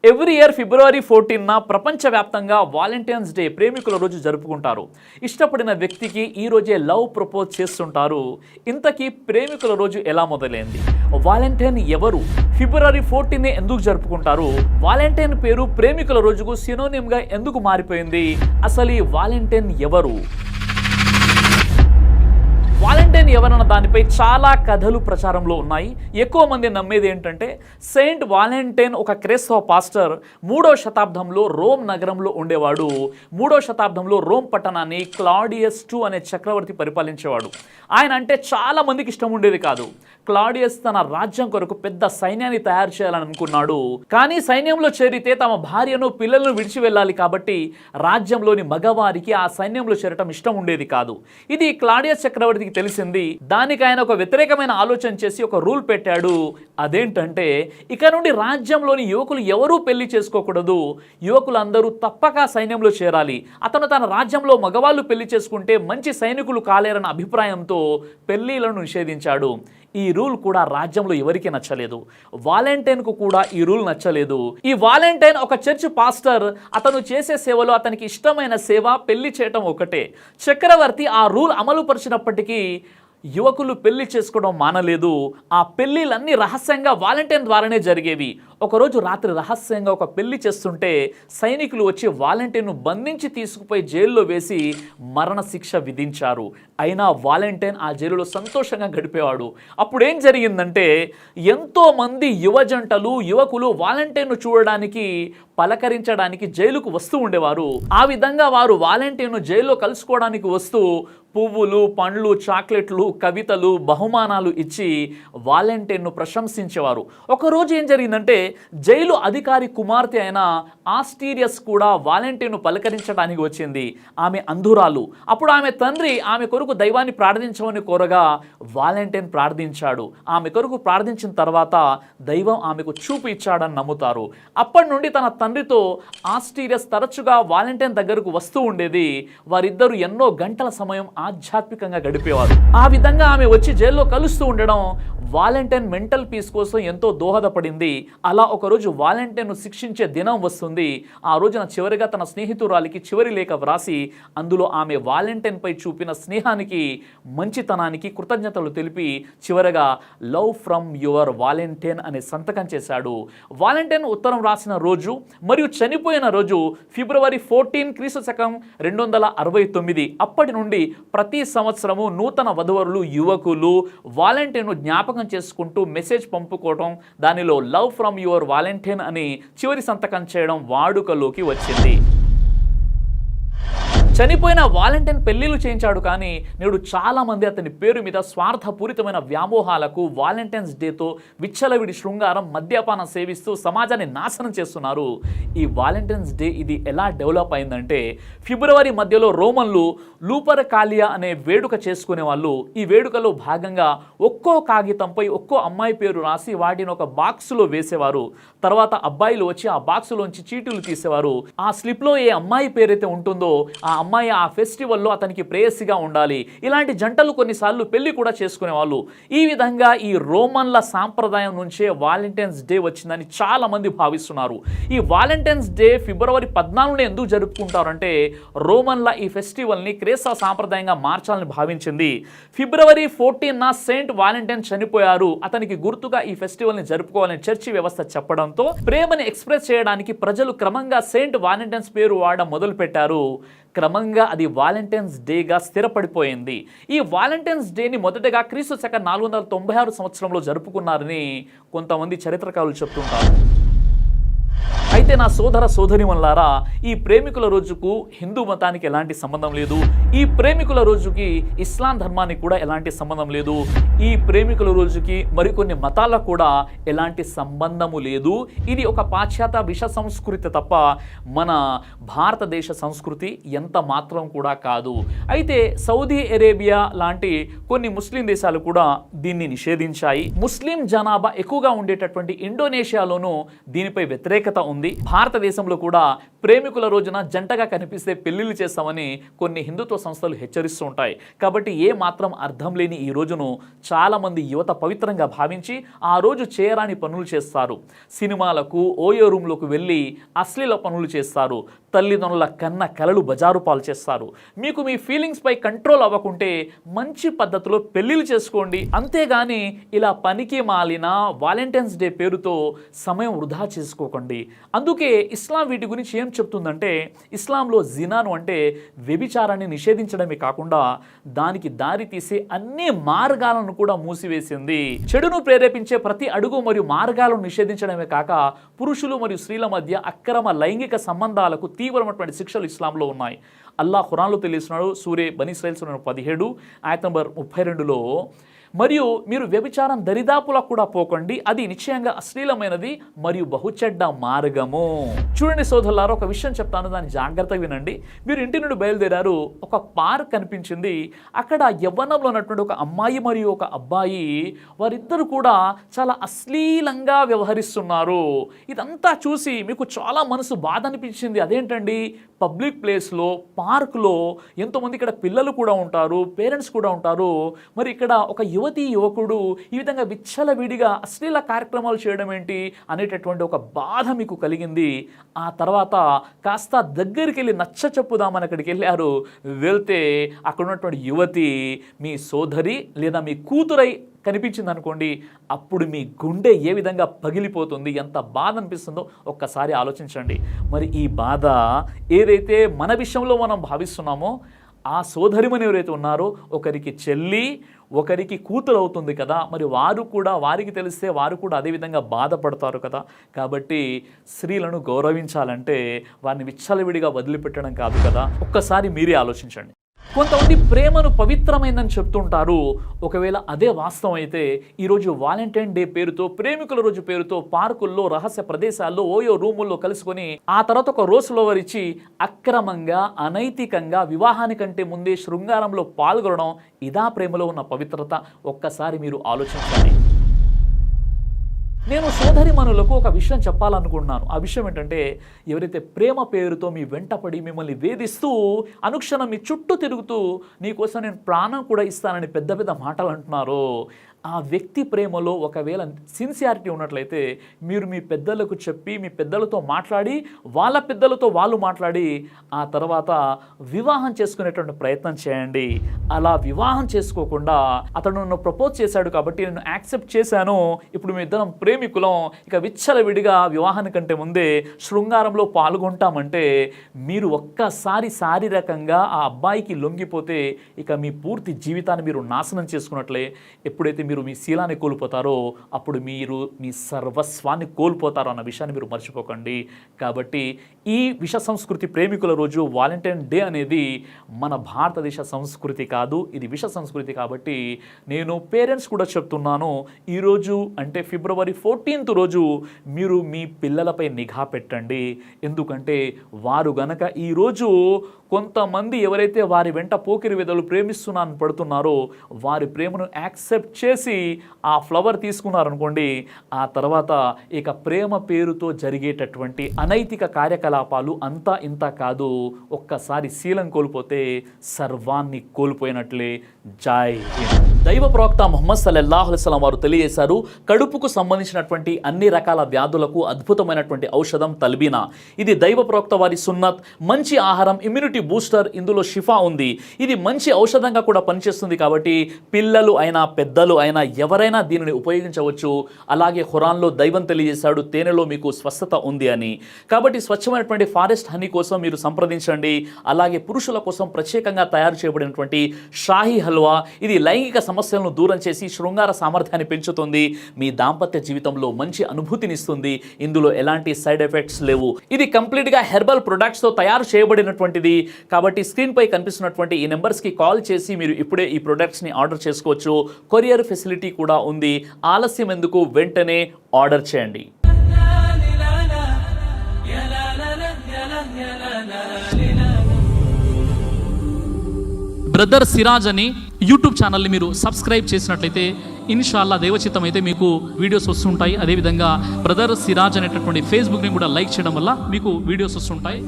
Every year February 14న ప్రపంచవ్యాప్తంగా Valentine's day ప్రేమికుల రోజు జరుపుకుంటారు. ఇష్టపడిన వ్యక్తికి ఈ రోజే లవ్ ప్రపోజ్ చేస్తుంటారు. ఇంతకీ ప్రేమికుల రోజు ఎలా మొదలైంది? వాలంటైన్ ఎవరు? ఫిబ్రవరి 14నే ఎందుకు జరుపుకుంటారు? వాలంటైన్ పేరు ప్రేమికుల రోజుకు సినోనిమ్గా ఎందుకు మారిపోయింది? అసలు ఈ వాలంటైన్ ఎవరు? వాలంటైన్ ఎవరన్న దానిపై చాలా కథలు ప్రచారంలో ఉన్నాయి. ఎక్కువ మంది నమ్మేది ఏంటంటే సెయింట్ వాలంటైన్ ఒక క్రైస్తవ పాస్టర్ 3వ శతాబ్దంలో రోమ్ నగరంలో ఉండేవాడు. 3వ శతాబ్దంలో రోమ్ పట్టణాన్ని క్లాడియస్ II అనే చక్రవర్తి పరిపాలించేవాడు. ఆయన అంటే చాలా మందికి ఇష్టం ఉండేది కాదు. క్లాడియస్ తన రాజ్యం కొరకు పెద్ద సైన్యాన్ని తయారు చేయాలని అనుకున్నాడు. కానీ సైన్యంలో చేరితే తమ భార్యను పిల్లలను విడిచి వెళ్ళాలి కాబట్టి రాజ్యంలోని మగవారికి ఆ సైన్యంలో చేరటం ఇష్టం ఉండేది కాదు. ఇది క్లాడియస్ చక్రవర్తికి తెలిసింది. దానికి ఆయన ఒక వ్యతిరేకమైన ఆలోచన చేసి ఒక రూల్ పెట్టాడు. అదేంటంటే ఇక నుండి రాజ్యంలోని యువకులు ఎవరూ పెళ్లి చేసుకోకూడదు. యువకులందరూ తప్పక సైన్యంలో చేరాలి. అతను తన రాజ్యంలో మగవాళ్ళు పెళ్లి చేసుకుంటే మంచి సైనికులు కాలేరన్న అభిప్రాయంతో పెళ్లిలను నిషేధించాడు. ఈ రూల్ కూడా రాజ్యంలో ఎవరికి నచ్చలేదు. వాలంటైన్కు కూడా ఈ రూల్ నచ్చలేదు. ఈ వాలంటైన్ ఒక చర్చ్ పాస్టర్. అతను చేసే సేవలో అతనికి ఇష్టమైన సేవ పెళ్లి చేయటం ఒకటే. చక్రవర్తి ఆ రూల్ అమలు పరిచినప్పటికీ యువకులు పెళ్లి చేసుకోవడం మానలేదు. ఆ పెళ్లిలన్నీ రహస్యంగా వాలంటైన్ ద్వారానే జరిగేవి. ఒకరోజు రాత్రి రహస్యంగా ఒక పెళ్లి చేస్తుంటే సైనికులు వచ్చి వాలంటైన్ను బంధించి తీసుకుపోయి జైల్లో వేసి మరణశిక్ష విధించారు. అయినా వాలంటైన్ ఆ జైలులో సంతోషంగా గడిపేవాడు. అప్పుడు ఏం జరిగిందంటే ఎంతోమంది యువజంటలు యువకులు వాలంటైన్ను చూడడానికి పలకరించడానికి జైలుకు వస్తూ ఉండేవారు. ఆ విధంగా వారు వాలంటైన్ను జైల్లో కలుసుకోవడానికి వస్తూ పువ్వులు, పండ్లు, చాక్లెట్లు, కవితలు, బహుమానాలు ఇచ్చి వాలంటైన్ను ప్రశంసించేవారు. ఒకరోజు ఏం జరిగిందంటే జైలు అధికారి కుమార్తె అయిన ఆస్టీరియస్ కూడా వాలంటైన్ను పలకరించడానికి వచ్చింది. ఆమె అంధురాలు. అప్పుడు ఆమె తండ్రి ఆమె కొరకు దైవాన్ని ప్రార్థించమని కోరగా వాలంటైన్ ప్రార్థించాడు. ఆమె కొరకు ప్రార్థించిన తర్వాత దైవం ఆమెకు చూపు ఇచ్చాడని నమ్ముతారు. అప్పటి నుండి తన తండ్రితో ఆస్టీరియస్ తరచుగా వాలంటైన్ దగ్గరకు వస్తూ ఉండేది. వారిద్దరూ ఎన్నో గంటల సమయం ఆధ్యాత్మికంగా గడిపేవారు. ఆ విధంగా ఆమె వచ్చి జైల్లో కలుస్తూ ఉండడం వాలంటైన్ మెంటల్ పీస్ కోసం ఎంతో దోహదపడింది. అలా ఒకరోజు వాలంటైన్ను శిక్షించే దినం వస్తుంది. ఆ రోజున చివరిగా తన స్నేహితురాలికి చివరి లేఖ వ్రాసి అందులో ఆమె వాలంటైన్పై చూపిన స్నేహానికి, మంచితనానికి కృతజ్ఞతలు తెలిపి చివరగా లవ్ ఫ్రమ్ యువర్ వాలంటైన్ అనే సంతకం చేశాడు. వాలంటైన్ ఉత్తరం రాసిన రోజు మరియు చనిపోయిన రోజు ఫిబ్రవరి 14 క్రీస్తు శకం 269. అప్పటి నుండి ప్రతి సంవత్సరము నూతన వధువరులు యువకులు వాలంటైన్ను జ్ఞాపకం చేసుకుంటూ మెసేజ్ పంపుకోవడం, దానిలో లవ్ ఫ్రమ్ యువర్ వాలంటైన్ అని చివరి సంతకం చేయడం వాడుకలోకి వచ్చింది. చనిపోయిన వాలంటైన్ పెళ్లిళ్ళు చేయించాడు. కానీ నేడు చాలామంది అతని పేరు మీద స్వార్థపూరితమైన వ్యామోహాలకు వాలంటైన్స్ డేతో విచ్చలవిడి శృంగారం, మద్యపానం సేవిస్తూ సమాజాన్ని నాశనం చేస్తున్నారు. ఈ వాలంటైన్స్ డే ఇది ఎలా డెవలప్ అయిందంటే ఫిబ్రవరి మధ్యలో రోమన్లు లూపర్కాలియా అనే వేడుక చేసుకునే వాళ్ళు. ఈ వేడుకలో భాగంగా ఒక్కో కాగితంపై ఒక్కో అమ్మాయి పేరు రాసి వాటిని ఒక బాక్సులో వేసేవారు. తర్వాత అబ్బాయిలు వచ్చి ఆ బాక్సులోంచి చీటీలు తీసేవారు. ఆ స్లిప్లో ఏ అమ్మాయి పేరైతే ఉంటుందో ఆ అమ్మాయి ఆ ఫెస్టివల్లో అతనికి ప్రేయసిగా ఉండాలి. ఇలాంటి జంటలు కొన్నిసార్లు పెళ్లి కూడా చేసుకునేవాళ్ళు. ఈ విధంగా ఈ రోమన్ల సాంప్రదాయం నుంచే వాలంటైన్స్ డే వచ్చిందని చాలా మంది భావిస్తున్నారు. ఈ వాలంటైన్స్ డే ఫిబ్రవరి 14నే ఎందుకు జరుపుకుంటారంటే రోమన్ల ఈ ఫెస్టివల్ని క్రైస్తవ సాంప్రదాయంగా మార్చాలని భావించింది. ఫిబ్రవరి 14న సెయింట్ వాలంటైన్ చనిపోయారు. అతనికి గుర్తుగా ఈ ఫెస్టివల్ని జరుపుకోవాలని చర్చి వ్యవస్థ చెప్పడంతో ప్రేమని ఎక్స్ప్రెస్ చేయడానికి ప్రజలు క్రమంగా సెయింట్ వాలంటైన్స్ పేరు వాడడం మొదలు పెట్టారు. క్రమంగా అది వాలంటైన్స్ డేగా స్థిరపడిపోయింది. ఈ వాలంటైన్స్ డేని మొదటగా క్రీస్తు శకం 496 సంవత్సరంలో జరుపుకున్నారని కొంతమంది చరిత్రకారులు చెప్తుంటారు. అయితే నా సోదర సోదరీమణులారా, ఈ ప్రేమికుల రోజుకు హిందూ మతానికి ఎలాంటి సంబంధం లేదు. ఈ ప్రేమికుల రోజుకి ఇస్లాం ధర్మానికి కూడా ఎలాంటి సంబంధం లేదు. ఈ ప్రేమికుల రోజుకి మరికొన్ని మతాలకు కూడా ఎలాంటి సంబంధము లేదు. ఇది ఒక పాశ్చాత్య విష సంస్కృతి తప్ప మన భారతదేశ సంస్కృతి ఎంత మాత్రం కూడా కాదు. అయితే సౌదీ అరేబియా లాంటి కొన్ని ముస్లిం దేశాలు కూడా దీన్ని నిషేధించాయి. ముస్లిం జనాభా ఎక్కువగా ఉండేటటువంటి ఇండోనేషియాలోనూ దీనిపై వ్యతిరేకత ఉంది. భారతదేశంలో కూడా ప్రేమికుల రోజున జంటగా కనిపిస్తే పెళ్లిళ్ళు చేస్తామని కొన్ని హిందుత్వ సంస్థలు హెచ్చరిస్తూ ఉంటాయి. కాబట్టి ఏ మాత్రం అర్థం లేని ఈ రోజును చాలామంది యువత పవిత్రంగా భావించి ఆ రోజు చేయరాని పనులు చేస్తారు. సినిమాలకు, ఓయో రూమ్లకు వెళ్ళి అశ్లీల పనులు చేస్తారు. తల్లిదండ్రుల కన్న కలలు బజారు పాలు చేస్తారు. మీకు మీ ఫీలింగ్స్పై కంట్రోల్ అవ్వకుంటే మంచి పద్ధతిలో పెళ్లిళ్ళు చేసుకోండి. అంతేగాని ఇలా పనికి మాలిన వాలెంటైన్స్ డే పేరుతో సమయం వృధా చేసుకోకండి. అందుకే ఇస్లాం వీటి గురించి ఏం చెప్తుందంటే, ఇస్లాంలో జినాను అంటే వ్యభిచారాన్ని నిషేధించడమే కాకుండా దానికి దారి తీసే అన్ని మార్గాలను కూడా మూసివేసింది. చెడును ప్రేరేపించే ప్రతి అడుగు మరియు మార్గాలను నిషేధించడమే కాక పురుషులు మరియు స్త్రీల మధ్య అక్రమ లైంగిక సంబంధాలకు తీవ్రమైనటువంటి శిక్షలు ఇస్లాంలో ఉన్నాయి. అల్లాహ్ ఖురాన్లో తెలియజేస్తున్నాడు. సూరే బనీ ఇస్రాయిల్ 17 ఆయత నంబర్ 32లో, మరియు మీరు వ్యభిచారం దరిదాపులకు కూడా పోకండి, అది నిశ్చయంగా అశ్లీలమైనది మరియు బహుచెడ్డ మార్గము. చూడండి సోదరులారా, ఒక విషయం చెప్తాను, దాన్ని జాగ్రత్తగా వినండి. మీరు ఇంటి నుండి బయలుదేరారు, ఒక పార్క్ కనిపించింది. అక్కడ యవ్వనంలో ఉన్నటువంటి ఒక అమ్మాయి మరియు ఒక అబ్బాయి, వారిద్దరు కూడా చాలా అశ్లీలంగా వ్యవహరిస్తున్నారు. ఇదంతా చూసి మీకు చాలా మనసు బాధ అనిపించింది. అదేంటండి, పబ్లిక్ ప్లేస్లో, పార్కులో ఎంతోమంది ఇక్కడ పిల్లలు కూడా ఉంటారు, పేరెంట్స్ కూడా ఉంటారు. మరి ఇక్కడ ఒక యువతి యువకుడు ఈ విధంగా విచ్చలవిడిగా అశ్లీల కార్యక్రమాలు చేయడం ఏంటి అనేటటువంటి ఒక బాధ మీకు కలిగింది. ఆ తర్వాత కాస్త దగ్గరికి వెళ్ళి నచ్చ చెప్పుదామని అక్కడికి వెళ్ళారు. వెళ్తే అక్కడ ఉన్నటువంటి యువతి మీ సోదరి లేదా మీ కూతురై కనిపించింది అనుకోండి, అప్పుడు మీ గుండె ఏ విధంగా పగిలిపోతుంది, ఎంత బాధ అనిపిస్తుందో ఒక్కసారి ఆలోచించండి. మరి ఈ బాధ ఏదైతే మన విషయంలో మనం భావిస్తున్నామో, ఆ సోదరిమని ఎవరైతే ఉన్నారో ఒకరికి చెల్లి, ఒకరికి కూతురు అవుతుంది కదా, మరి వారు కూడా, వారికి తెలిస్తే వారు కూడా అదేవిధంగా బాధపడతారు కదా. కాబట్టి స్త్రీలను గౌరవించాలంటే వారిని విచ్చలవిడిగా వదిలిపెట్టడం కాదు కదా. ఒక్కసారి మీరే ఆలోచించండి. కొంతమంది ప్రేమను పవిత్రమైందని చెప్తుంటారు. ఒకవేళ అదే వాస్తవం అయితే ఈరోజు వాలెంటైన్ డే పేరుతో, ప్రేమికుల రోజు పేరుతో పార్కుల్లో, రహస్య ప్రదేశాల్లో, ఓయో రూముల్లో కలుసుకొని ఆ తర్వాత ఒక రోజ్ ఫ్లవర్ ఇచ్చి అక్రమంగా, అనైతికంగా వివాహానికంటే ముందే శృంగారంలో పాల్గొనడం, ఇదా ప్రేమలో ఉన్న పవిత్రత? ఒక్కసారి మీరు ఆలోచించండి. నేను సోదరిమణులకు ఒక విషయం చెప్పాలనుకుంటున్నాను. ఆ విషయం ఏంటంటే, ఎవరైతే ప్రేమ పేరుతో మీ వెంటపడి మిమ్మల్ని వేధిస్తూ అనుక్షణం మీ చుట్టూ తిరుగుతూ నీకోసం నేను ప్రాణం కూడా ఇస్తానని పెద్ద పెద్ద మాటలు అంటున్నారో, ఆ వ్యక్తి ప్రేమలో ఒకవేళ సిన్సియారిటీ ఉన్నట్లయితే మీరు మీ పెద్దలకు చెప్పి, మీ పెద్దలతో మాట్లాడి, వాళ్ళ పెద్దలతో వాళ్ళు మాట్లాడి ఆ తర్వాత వివాహం చేసుకునేటువంటి ప్రయత్నం చేయండి. అలా వివాహం చేసుకోకుండా అతను నన్ను ప్రపోజ్ చేశాడు కాబట్టి నేను యాక్సెప్ట్ చేశాను, ఇప్పుడు మీ ఇద్దరం ప్రేమికులం, ఇక విచ్చలవిడిగా వివాహానికంటే ముందే శృంగారంలో పాల్గొంటామంటే మీరు ఒక్కసారి శారీరకంగా ఆ అబ్బాయికి లొంగిపోతే ఇక మీ పూర్తి జీవితాన్ని మీరు నాశనం చేసుకున్నట్లే. ఎప్పుడైతే మీరు మీ శీలాన్ని కోల్పోతారో అప్పుడు మీరు మీ సర్వస్వాన్ని కోల్పోతారో అన్న విషయాన్ని మీరు మర్చిపోకండి. కాబట్టి ఈ విష సంస్కృతి ప్రేమికుల రోజు వాలెంటైన్ డే అనేది మన భారతదేశ సంస్కృతి కాదు, ఇది విష సంస్కృతి. కాబట్టి నేను పేరెంట్స్ కూడా చెప్తున్నాను, ఈరోజు అంటే ఫిబ్రవరి 14th రోజు మీరు మీ పిల్లలపై నిఘా పెట్టండి. ఎందుకంటే వారు గనక ఈరోజు కొంతమంది ఎవరైతే వారి వెంట పోకిరి వెదలు ప్రేమిస్తున్నాను పడుతున్నారో వారి ప్రేమను యాక్సెప్ట్ చేసి ఆ ఫ్లవర్ తీసుకున్నారనుకోండి, ఆ తర్వాత ఇక ప్రేమ పేరుతో జరిగేటటువంటి అనైతిక కార్యకలాపాలు అంతా ఇంత కాదు. ఒక్కసారి శీలం కోల్పోతే సర్వాన్ని కోల్పోయినట్లే. జై హింద్. దైవ ప్రవక్త ముహమ్మద్ సల్లల్లాహు అలైహి వసల్లం వారు తెలియజేశారు, కడుపుకు సంబంధించినటువంటి అన్ని రకాల వ్యాధులకు అద్భుతమైనటువంటి ఔషధం తల్బీనా. ఇది దైవ ప్రవక్త వారి సున్నత్, మంచి ఆహారం, ఇమ్యూనిటీ బూస్టర్, ఇందులో షిఫా ఉంది. ఇది మంచి ఔషధంగా కూడా పనిచేస్తుంది. కాబట్టి పిల్లలు అయినా పెద్దలు అయినా ఎవరైనా దీనిని ఉపయోగించవచ్చు. అలాగే ఖురాన్లో దైవం తెలియజేశాడు, తేనెలో మీకు స్వస్థత ఉంది అని. కాబట్టి స్వచ్ఛమైనటువంటి ఫారెస్ట్ హనీ కోసం మీరు సంప్రదించండి. అలాగే పురుషుల కోసం ప్రత్యేకంగా తయారు చేయబడినటువంటి షాహీ హల్వా, ఇది లైంగిక సమస్యలను దూరం చేసి శృంగార సామర్థ్యాన్ని పెంచుతుంది, మీ దాంపత్య జీవితంలో మంచి అనుభూతినిస్తుంది. ఇందులో ఎలాంటి సైడ్ ఎఫెక్ట్స్ లేవు. ఇది కంప్లీట్గా హెర్బల్ ప్రొడక్ట్స్తో తయారు చేయబడినటువంటిది. కాబట్టి స్క్రీన్పై కనిపిస్తున్నటువంటి ఈ నెంబర్స్కి కాల్ చేసి మీరు ఇప్పుడే ఈ ప్రొడక్ట్స్ని ఆర్డర్ చేసుకోవచ్చు. కొరియర్ ఫెసిలిటీ కూడా ఉంది. ఆలస్యం ఎందుకు, వెంటనే ఆర్డర్ చేయండి. బ్రదర్ సిరాజ్ అని యూట్యూబ్ ఛానల్ని మీరు సబ్స్క్రైబ్ చేసినట్లయితే ఇన్షాల్లా దేవచిత్తం అయితే మీకు వీడియోస్ వస్తుంటాయి. అదేవిధంగా బ్రదర్ సిరాజ్ అనేటటువంటి ఫేస్బుక్ని కూడా లైక్ చేయడం వల్ల మీకు వీడియోస్ వస్తుంటాయి.